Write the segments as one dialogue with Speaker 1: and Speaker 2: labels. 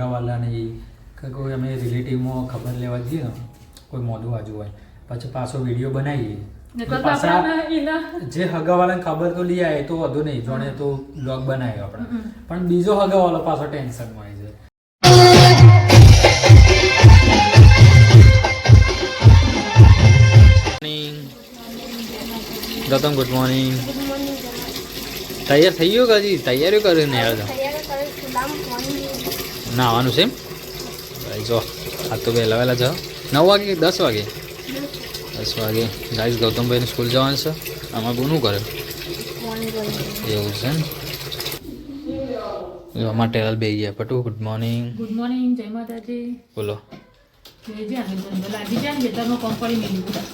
Speaker 1: વાલાને કે કોઈ અમે રિલેટિવમાં ખબર લેવા જઈએ ને કોઈ મોઢું આજુ હોય પછી પાછો વિડીયો બનાવીએ પાછા જે હગાવાલાને ખબર તો લઈ આવે તો વધુ નહીં જોણે તો બ્લોગ બનાવ્યો આપણે પણ બીજો હગાવાલો પાછો ટેન્શનમાં આવી જાય. Gautam good morning. તૈયાર થઈ ગયો કે હજી તૈયારીઓ કરી ને યાર નાવાનું છે એમ જો આ તો વહેલા વહેલા જાઓ 9 વાગે 10 વાગે 10 વાગે ગાઈસ ગૌતમભાઈને સ્કૂલ જવાનું છે આમાં ગુનું કરે એવું છે ને આમાં ટેરલ બે ગયા પટુ ગુડ મોર્નિંગ.
Speaker 2: ગુડ મોર્નિંગ જય માતાજી.
Speaker 1: બોલો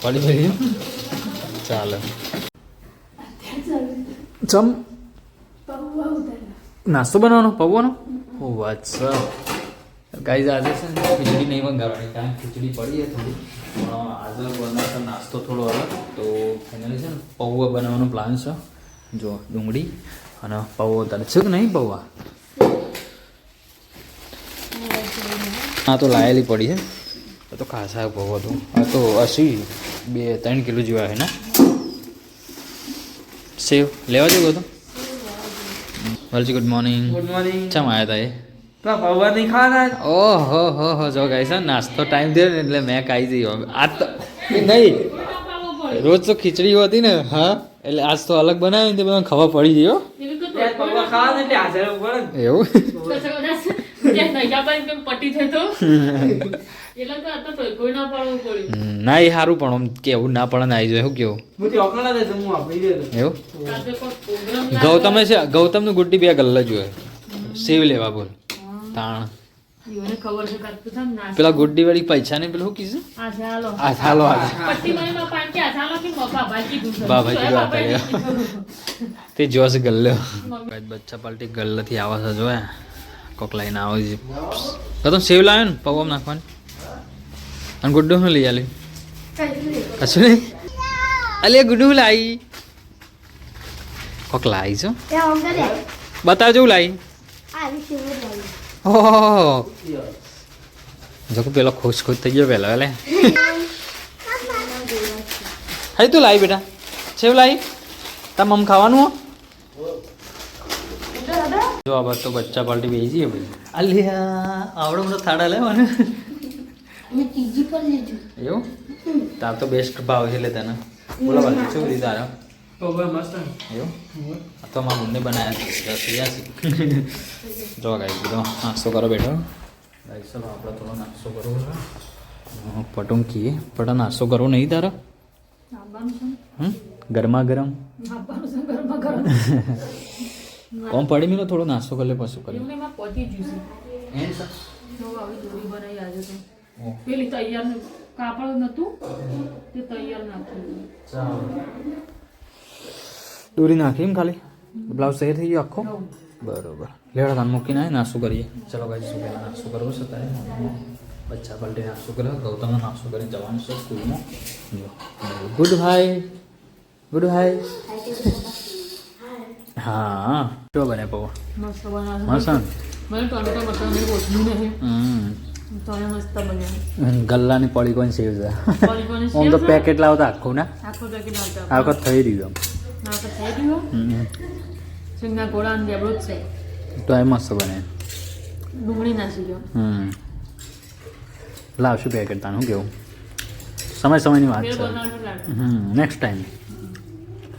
Speaker 2: પડી ગઈ
Speaker 1: ચાલે ચમ નાસ્તો બનાવવાનો પૌવાનો ઓ વાત સર ગાઈઝ આજે છે ને ખીચડી નહીં મંગાવવાની કારણ ખીચડી પડી થોડી પણ આજે બનાવતો નાસ્તો થોડો અલગ તો ફાઇનલી છે ને પૌવા બનાવવાનો પ્લાન છે. જો ડુંગળી અને પૌવો તારે છે કે નહીં પૌવા આ તો લાયેલી પડી છે આ તો ખાસા પૌવો હતું આ તો 2-3 કિલો જેવા છે ને. સેવ લેવા જેવું હતું. વલજી ગુડ મોર્નિંગ.
Speaker 3: Good morning.
Speaker 1: ચમ આવ્યા હતા એ
Speaker 3: તો પૌવા નહીં ખાવાના.
Speaker 1: ઓહો હો જો ગાઈસ નાસ્તો ટાઈમ થયો ને એટલે મેં ખાઈ જઈ આજ તો નહીં રોજ તો ખીચડી હોતી ને હા એટલે આજ તો અલગ બનાવી ને બધા ખબર પડી ગયો
Speaker 3: પૌવા ખાવાના એટલે હાજર પડે
Speaker 1: એવું ના એ સારું પણ આમ કેવું ના પડે ને આવી જાય શું કેવું એવું ગૌતમે છે ગૌતમનું ગુડ્ડી બે ગલ્લા જોઈએ સેવ લેવા બોલ તાણ પેલા ગુડ્ડી વાળી પૈસા ને પેલું શું કીધું આ ચાલો તે જોશ ગલ્લો બચ્ચા પાલટી ગલ્લાથી આવે છે જોયા કોક લઈને આવે છે ગૌતમ સેવ લાવ્યો ને પૌવા નાખવાની અને ગુડ્ડુ શું લઈ આલી કશું નહીં અલે ગુડ્ડુ લાવી કોક લાવી છો બતાવજો હું લાવી ઓહ જો પેલો ખુશ થઈ ગયો પેલા એટલે હા તું લાવી બેટા સેવ લાવી તાર મમ ખાવાનું જો આ તો બચ્ચા પાલટી બેસી જઈએ ભાઈ અલ્યા આવડો બધો થાળા લેવાનો એવું તાર તો બેસ્ટ ભાવ છે એટલે તને બોલો બાકી શું લીધું તારા એવું આ તો મારા બુનને બનાવ્યા જો ગાઈ બધો નાસ્તો કરો બેઠો ગાઈ ચલો આપણે થોડો નાસ્તો કરવો છે પટુંકી પટા નાસ્તો કરવો નહીં તારા ગરમા ગરમ કોમ પડી મીનો થોડો નાસ્તો કરી લે પછી કરી
Speaker 2: પેલી તૈયાર કાપડ નતું તે તૈયાર નાખ્યું
Speaker 1: દોરી નાખી એમ ખાલી બ્લાઉઝ તૈયાર થઈ ગયો આખો બરોબર લેવડા તાન મૂકીને આવે નાસ્તો કરીએ ચલો ગાઈ શું પહેલાં નાસ્તો કરવો છે તારે બચ્ચા પલટી નાસ્તો કરે ગૌતમનો નાસ્તો કરીને જવાનું છે સ્કૂલમાં ગુડ ભાઈ ગુડ ભાઈ હા શું બને પૌવા
Speaker 2: મસ્ત બનાવે
Speaker 1: મસ્ત
Speaker 2: મને ટોમેટો બટાકાની રોટલી નહીં તો મસ્ત બને
Speaker 1: ગલ્લાની પડી કોણ સેવ છે
Speaker 2: પડીકોની
Speaker 1: આમ તો પેકેટ લાવતા આખું ના
Speaker 2: આખો પેકેટ આવતા
Speaker 1: આખો થઈ રહ્યું
Speaker 2: ના તો થઈ ગયું સિંગના ગોળા અને દેબડો છે
Speaker 1: તો એ મસ્ત બને
Speaker 2: ડુંગળી નાસી ગયો
Speaker 1: લાવશું પેકેટ તાનું કેવું સમયની વાત
Speaker 2: ફેર
Speaker 1: છે
Speaker 2: બનાવવાનું લાગે
Speaker 1: નેક્સ્ટ ટાઈમ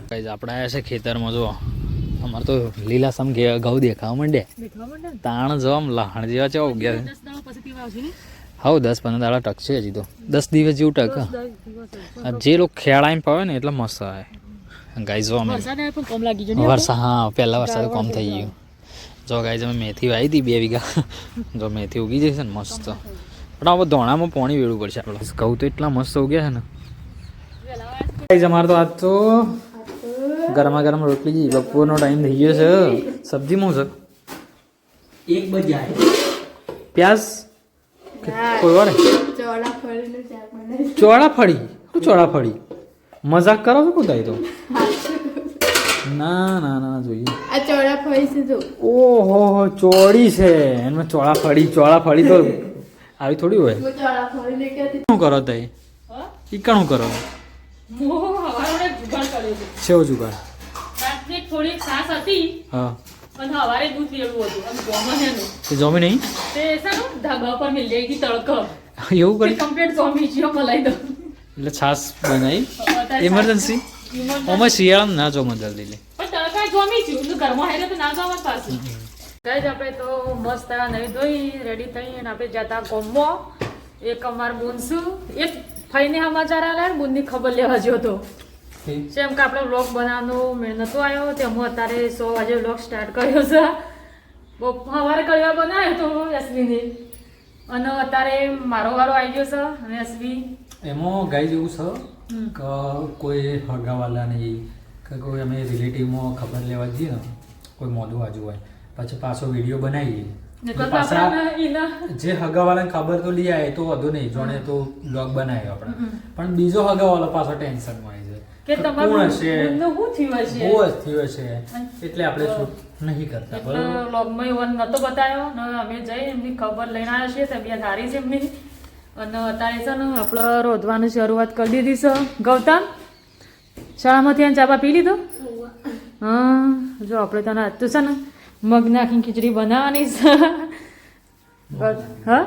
Speaker 1: કઈ આપણે આવ્યા છે ખેતરમાં જો અમારે તો લીલાસમ ઘઉં દેખાવા માંડ્યા
Speaker 2: દેખવા માંડે ને
Speaker 1: તાણ જો આમ લહાણ જેવા છે ગયા
Speaker 2: 10 દાડા પછી પીવા આવશે ને
Speaker 1: હાવ 10-15 દાડા ટકશે હજી તો 10 દિવસ જેવું ટક જે લોકો ખેડાઈને પાવે ને એટલે મસ્ત આવે ગાઈ જો અમે
Speaker 2: વરસાદ આવે પણ કમ લાગી ગયો ને
Speaker 1: વરસાદ હા પહેલા વરસાદ કમ થઈ ગયું જો ગાઈ અમે મેથી વાવી હતી 2 વીઘા જો મેથી ઉગી જશે ને મસ્ત પણ હવે ધોણામાં પાણી વેળવું પડશે આપણે ઘઉં તો એટલા મસ્ત ઉગ્યા છે ને ગાઈઝ અમારે તો આજ તો ગરમા ગરમ રોટલી જી બપોરનો ટાઈમ થઈ ગયો છે સબ્જીમાં છે
Speaker 3: 1 બજાય
Speaker 1: પ્યાઝ કોઈ વાર ચોળા ફળી મજાક કરો છો કુદાય તો ના ના ના જોઈએ.
Speaker 2: આ ચોળા ફળી છે જો.
Speaker 1: ઓહો ચોળી છે એમાં ચોળા ફળી તો આવી થોડી હોય.
Speaker 2: હું ચોળા ફળી લઈ ગયા હતી.
Speaker 1: શું કરો તઈ
Speaker 2: હા?
Speaker 1: ઈકાણું કરો
Speaker 2: હું હવારે જુગાડ કર્યો હતો.
Speaker 1: સેવ જુગાડ.
Speaker 2: રાતની થોડી છાશ હતી
Speaker 1: હા
Speaker 2: અને સવારે દૂધ લેવું હતું અને ગોમાં હેનું
Speaker 1: તે જમી નહીં
Speaker 2: તે સારું ધાબા પર મિલ જાય તડકો
Speaker 1: એવું કરી
Speaker 2: કમ્પ્લીટ જોમી જીઓ મલાઈ દો
Speaker 1: એટલે છાસ બનાવી ઇમરજન્સી ઓમાં શિયાળામાં ના જોમાં જલ્દી લે
Speaker 2: પણ તડકા જોમી છું તો ઘરમાં હેરે તો ના જોવા પાછું ગાઈસ આપણે તો મસ્ત આ નહીં ધોઈ રેડી થઈ અને આપણે જતા ગોમો એક અમાર બુનસું એક ફઈને સમાચાર આલ્યા બુનની ખબર લેવા જ્યો તો જેમ કે આપણે વ્લોગ બનાવવાનો મેળ નતો આવ્યો તેમાં અત્યારે 100 વાગે વ્લોગ સ્ટાર્ટ કર્યો છે સવારે કડવા બનાવ્યો તો યશવીને અને અત્યારે મારો વારો આવી ગયો છે અને યશવી
Speaker 1: એમાં ગાઈ જેવું છે કે કોઈ હગાવાલા નહીં કે કોઈ અમે રિલેટિવમાં ખબર લેવા જઈએ ને કોઈ મોઢું આજુ હોય પછી પાછો વિડીયો બનાવીએ પાછા જે હગાવાલાને ખબર તો લઈ આવે તો વધુ નહીં જોણે તો બ્લોગ બનાવ્યો આપણે પણ બીજો હગાવાલો પાછો ટેન્શનમાં આવી
Speaker 2: કે
Speaker 1: જાય કોણ હશે
Speaker 2: તમારું શું થયું હશે
Speaker 1: બહુ જ થયું હશે એટલે આપણે શૂટ નહીં કરતા
Speaker 2: એટલે વ્લોગમાં એવો નતો બતાવ્યો ને અમે જઈ એમની ખબર લઈને આવ્યા છીએ તબિયત સારી છે એમની અને અત્યારે છે ને આપણે રોધવાની શરૂઆત કરી દીધી છે ગૌતમ શાળામાંથી આને ચાબા પી લીધો હા જો આપણે તને આજ તો છે ને મગ નાખીને ખીચડી બનાવવાની છે હા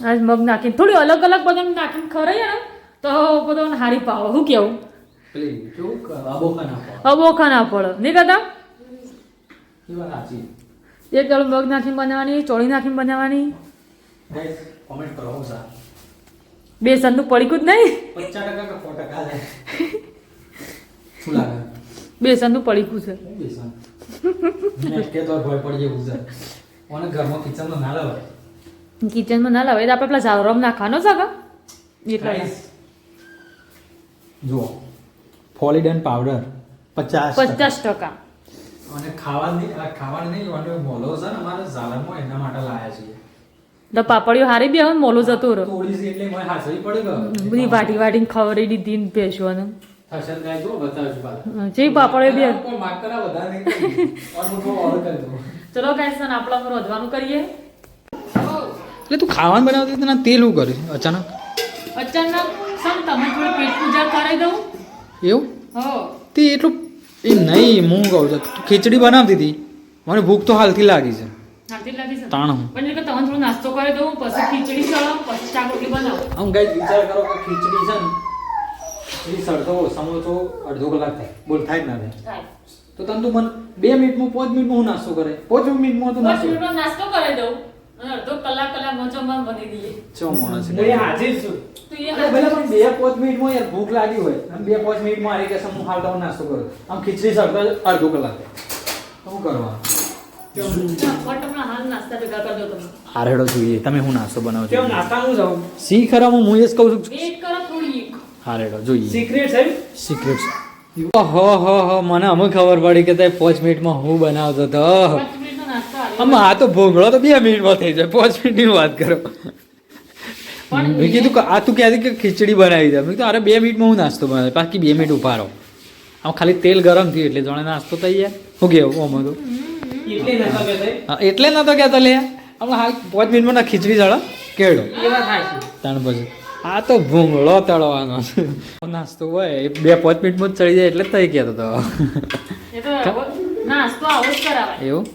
Speaker 2: આજ મગ નાખીને થોડી અલગ અલગ બધા નાખીને ખરાઈએ ને તો બધાને હારી પાવો શું કેવું અબોખા ના પડે નહીં કહેતા એક દાડો મગ નાખીને બનાવવાની ચોળી નાખીને બનાવવાની
Speaker 1: કોમેન્ટ કરો
Speaker 2: બેસનનું પડીકું જ નહીં
Speaker 1: 50% કે 100% શું લાગે
Speaker 2: બેસનનું પડીકું છે
Speaker 1: બેસન કે તો ભય પડી જેવું છે ઓને ઘરમાં કિચનમાં ના લાવે
Speaker 2: કિચનમાં ના લાવે આપણે પેલા ઝાવરમ નાખવાનો છે કે એટલે
Speaker 1: જુઓ ફોલિડન પાવડર
Speaker 2: 50%
Speaker 1: અને ખાવાનું નહીં ઓને મોલો છે ને અમારે ઝાલરમાં એના માટે લાયા છીએ
Speaker 2: તો પાપડીઓ હારી બી હવે મોલો જતો રહ્યો
Speaker 1: થોડી સી એટલે મને હાસવી પડી ગયો
Speaker 2: બધી વાટીને ખવડાવી દીધી ને ભેંસવાનું
Speaker 1: થશે ગાય જો બતાવજો બાદ
Speaker 2: જે પાપડીઓ બી
Speaker 1: કોઈ માગ કરા વધારે નહીં કરી ઓર મોટો ઓર્ડર કરી દો
Speaker 2: ચલો ગાઈસ ને આપણે રોધવાનું કરીએ
Speaker 1: એટલે તું ખાવાનું બનાવતી તને તેલ હું કર્યું અચાનક
Speaker 2: અચાનક સમ તમે થોડી પેટ પૂજા કરાવી દઉં
Speaker 1: એવું
Speaker 2: હો
Speaker 1: તે એટલું એ નહીં હું કહું છું તું ખીચડી બનાવતી હતી મને ભૂખ તો હાલથી લાગી છે
Speaker 2: હાથી લાગી છે
Speaker 1: તાણ હું
Speaker 2: પણ એટલે તમને થોડો નાસ્તો કરી દઉં પછી ખીચડી સળો પછી શાક રોટલી બનાવો
Speaker 1: આમ ગાઈ વિચાર કરો કે ખીચડી છે ને ખીચડી સળતો સમોસો અડધો કલાક થાય બોલ થાય જ ના થાય તો તને તું મને 2 મિનિટમાં 5 મિનિટમાં હું નાસ્તો કરે 5 મિનિટમાં તો નાસ્તો
Speaker 2: નાસ્તો કરી દઉં અને અડધો કલાક મોચોમાં બની દઈએ
Speaker 1: ચો માણસ
Speaker 3: હું એ હાજર છું
Speaker 2: તું એ
Speaker 1: અરે ભલે પણ 2-5 મિનિટમાં યાર ભૂખ લાગી હોય અને 2-5 મિનિટમાં આવી કે હું હાલ તો નાસ્તો કરું આમ ખીચડી સળતો અડધો કલાક શું કરવા
Speaker 2: નાસ્તા ભેગા કરી દો તમે
Speaker 1: હારેડો જોઈએ તમે હું નાસ્તો બનાવો
Speaker 3: કેમ
Speaker 1: છો
Speaker 3: નાસ્તા હું જાઉં
Speaker 1: સી ખરામાં હું એ જ કહું છું
Speaker 2: વેટ કરો થોડી
Speaker 1: હારેડો જોઈએ
Speaker 3: સિક્રેટ છે
Speaker 1: સિક્રેટ હો હો હો મને અમે ખબર પડી કે તે 5 મિનિટમાં હું બનાવતો હતો
Speaker 2: 5 મિનિટનો નાસ્તો આવ્યો
Speaker 1: આમાં આ તો ભોગળો તો 2 મિનિટમાં થઈ જાય 5 મિનિટની વાત કરો મેં કીધું કે આ તું કહેતી કે ખીચડી બનાવી દે મેં કીધું અરે 2 મિનિટમાં હું નાસ્તો બનાવી બાકી 2 મિનિટ ઉભા રહો આમ ખાલી તેલ ગરમ થયું એટલે જાણે નાસ્તો થઈ જાય શું કેવું આમાં તો
Speaker 3: એટલે નતો કહેતો
Speaker 1: હા એટલે નતો કહેતો લે હમણાં હાલ 5 મિનિટમાં ના ખીચડી ચડો કેળો
Speaker 3: એવા થાય છે
Speaker 1: તાણ પછી આ તો ભૂંગળો તળવાનો નાસ્તો હોય 2-5 મિનિટમાં જ ચડી જાય એટલે જ થઈ કહેતો હતો
Speaker 2: એ તો નાસ્તો આવો જ કરાવાય
Speaker 1: એવું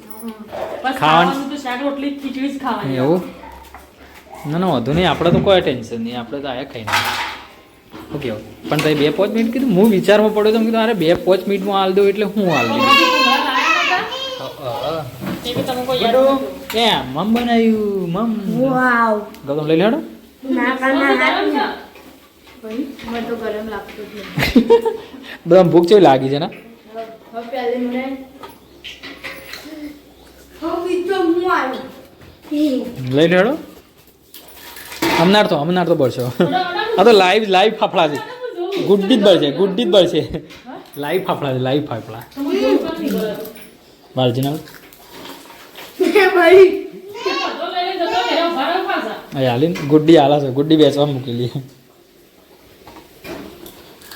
Speaker 2: બસ
Speaker 1: ખાવાનું-
Speaker 2: ખાવાનું તો શાક રોટલી ખીચડી જ ખાવાની
Speaker 1: એવું ના ના વધુ નહીં આપણે તો કોઈ ટેન્શન નહીં આપણે તો આયા ખાઈને શું કેવું પણ તમે 2-5 મિનિટ કીધું હું વિચારમાં પડ્યો તો કીધું અરે 2-5 મિનિટમાં હાલ દઉં એટલે હું હાલ દઉં
Speaker 2: કોમાંથી ભૂંગળા લાવ્યા હતા? એ બી તમે કોઈ યાદ નતું.
Speaker 1: મમ બનાવ્યું મમ
Speaker 4: વાવ
Speaker 1: ગૌતમ લઈ લેડો
Speaker 4: ના
Speaker 2: કોફી
Speaker 4: ના
Speaker 2: ગરમ છે?
Speaker 4: ભાઈ મને તો ગરમ લાગતું જ
Speaker 1: બધા ભૂખ કેવી લાગી છે ને
Speaker 4: હવે પહેલે મને હવે તો હું આવ્યો
Speaker 1: લઈ લેડો હમણાર તો બળશો આ તો લાઈવ ફાફડા છે ગુડ્ડી જ બળશે લાઈવ ફાફડા છે લાઈવ ફાફડા
Speaker 2: તમે જોયું પણ નહીં બરાબર.
Speaker 1: માર્જિનલ
Speaker 4: ભાઈ
Speaker 2: બધો લઈને જતો રહે, ઉભા રહો પાછા.
Speaker 1: અહીં હાલીને ગુડ્ડી હાલા છે ગુડ્ડી બેસવા મૂકેલી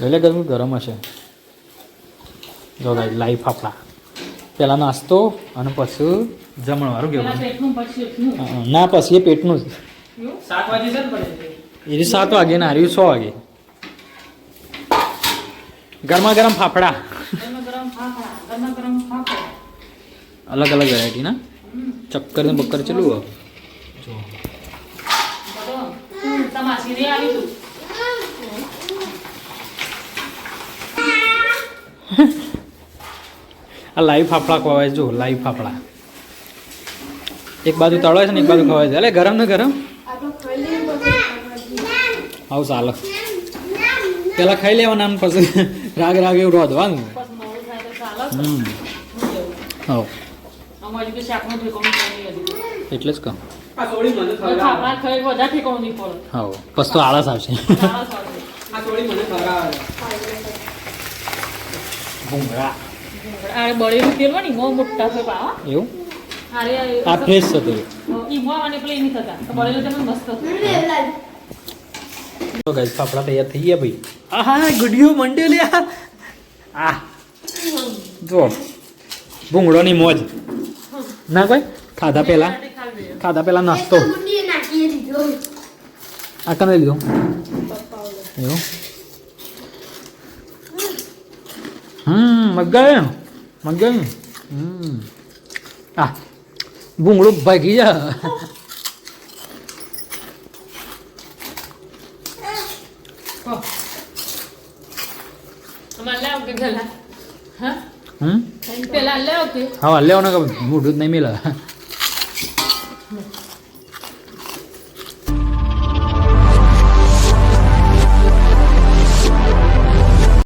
Speaker 1: એટલે ગરમ હશે જો ગાઈસ લાઈવ ફાફડા પહેલાં નાસ્તો અને પછી જમણવારું
Speaker 2: પેલા
Speaker 1: કેવું
Speaker 2: પેટનું પછી એટલું.
Speaker 1: ના પછી એ પેટનું જ
Speaker 3: 7 વાગે છે ને પડે
Speaker 1: એ 7 વાગે ને હાર્યું 6 વાગે ગરમા ગરમ ફાફડા
Speaker 2: ગરમા ગરમ ફાફડા, ગરમા ગરમ ફાફડા.
Speaker 1: અલગ અલગ વેરાયટી ના ચક્કર ને બક્કર ચલું
Speaker 2: બધો. તમાસી રે આવી તું.
Speaker 1: આ લાઈવ ફાફડા ખવાય જો લાઈવ ફાફડા એક બાજુ તળાય છે ને એક બાજુ ખવાય છે એટલે ગરમ ને ગરમ
Speaker 4: આ તો ખાઈ લઈએ પછી
Speaker 1: આવું ચાલે પેલા ખાઈ લેવાના ને પછી રાગ રાગ એવું રોધવાનું
Speaker 2: બસ મોડું થાય તો ચાલે છે.
Speaker 1: હમ હા
Speaker 2: અમારે હજુ તો શાકનું ઠેકાણું કોઈ નહીં હજુ.
Speaker 1: એટલે જ કહું
Speaker 3: આ સોળી મને
Speaker 2: હવે
Speaker 3: ખવડાવે
Speaker 2: ફાફડા ખાઈ વધારે ઠેકાણું નહીં પડે.
Speaker 1: હા પછી તો આળસ આવશે
Speaker 2: ચાલે ચાલે.
Speaker 3: આ સોળી મને ખવડાવે
Speaker 1: ભૂંગળા
Speaker 2: અરે બળેલું તેલ હોય ને મોં મોટા થાય પાવા.
Speaker 1: એવું
Speaker 2: અરે
Speaker 1: આ ફ્રેશ હતું
Speaker 2: ઈ મોં અને પેલા ઈ નહીં થતા તો બળેલું તેલ મસ્ત થતું.
Speaker 1: તો ગાઈસ ફાફડા તૈયાર થઈ ગયા ભાઈ આહા ગુડિયો મંડ્યો લે આ જો ભૂંગળોની મોજ ના કોઈ ખાધા પહેલા નાસ્તો
Speaker 4: મુંડી નાખી દીધો
Speaker 1: આ કને લીધો એવું મગાય આ ભૂંગળું ભાગી જા
Speaker 2: અમારે લે આવતી પેલા. હા
Speaker 1: હમ
Speaker 2: પેલા લે આવતી.
Speaker 1: હા લેવાનો કે મોઢું જ નહીં મિલે